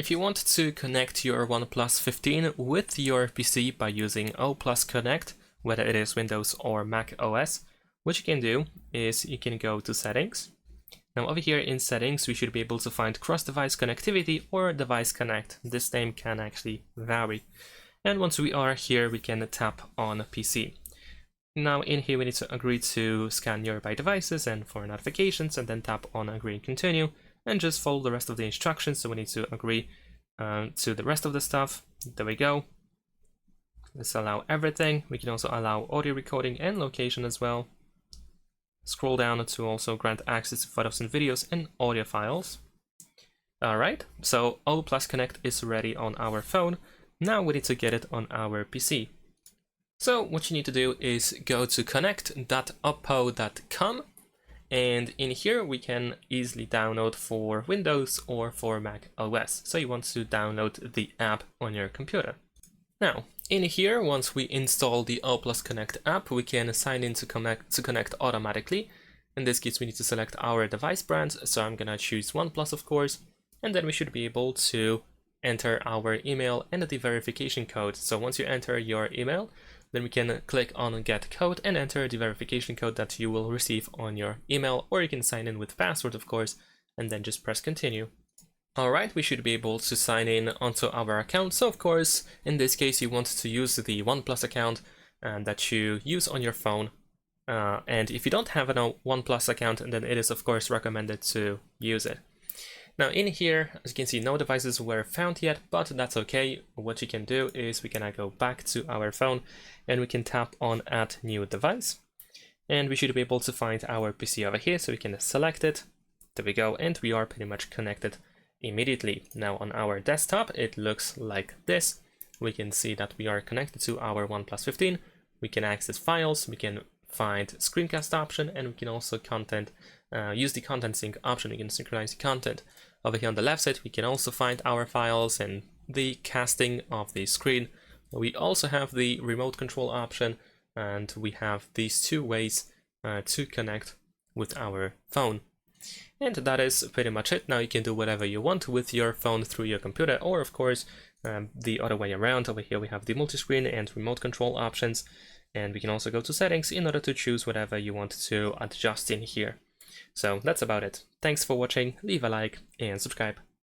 If you want to connect your OnePlus 15 with your PC by using OnePlus Connect, whether it is Windows or Mac OS, what you can do is you can go to Settings. Now over here in Settings, we should be able to find Cross-Device Connectivity or Device Connect. This name can actually vary. And once we are here, we can tap on PC. Now in here, we need to agree to scan nearby devices and for notifications, and then tap on Agree and Continue, and just follow the rest of the instructions. So we need to agree to the rest of the stuff. There we go. Let's allow everything. We can also allow audio recording and location as well. Scroll down to also grant access to photos and videos and audio files. Alright, so OnePlus Connect is ready on our phone. Now we need to get it on our PC. So what you need to do is go to connect.oppo.com, and in here we can easily download for Windows or for Mac OS. So you want to download the app on your computer. Now, in here, once we install the OnePlus Connect app, we can sign in to connect automatically. In this case, we need to select our device brand, so I'm gonna choose OnePlus, of course, and then we should be able to enter our email and the verification code. So once you enter your email, then we can click on Get Code and enter the verification code that you will receive on your email, or you can sign in with password, of course, and then just press Continue. Alright, we should be able to sign in onto our account. So of course, in this case, you want to use the OnePlus account that you use on your phone. And if you don't have a OnePlus account, then it is of course recommended to use it. Now in here, as you can see, no devices were found yet, but that's okay. What you can do is we can go back to our phone and we can tap on Add New Device. And we should be able to find our PC over here, so we can select it. There we go, and we are pretty much connected immediately. Now on our desktop, it looks like this. We can see that we are connected to our OnePlus 15. We can access files, we can find screencast option, and we can also use the content sync option. We can synchronize the content. Over here on the left side, we can also find our files and the casting of the screen. We also have the remote control option, and we have these two ways to connect with our phone. And that is pretty much it. Now you can do whatever you want with your phone through your computer, or of course the other way around. Over here we have the multi-screen and remote control options, and we can also go to settings in order to choose whatever you want to adjust in here. So that's about it. Thanks for watching, leave a like and subscribe.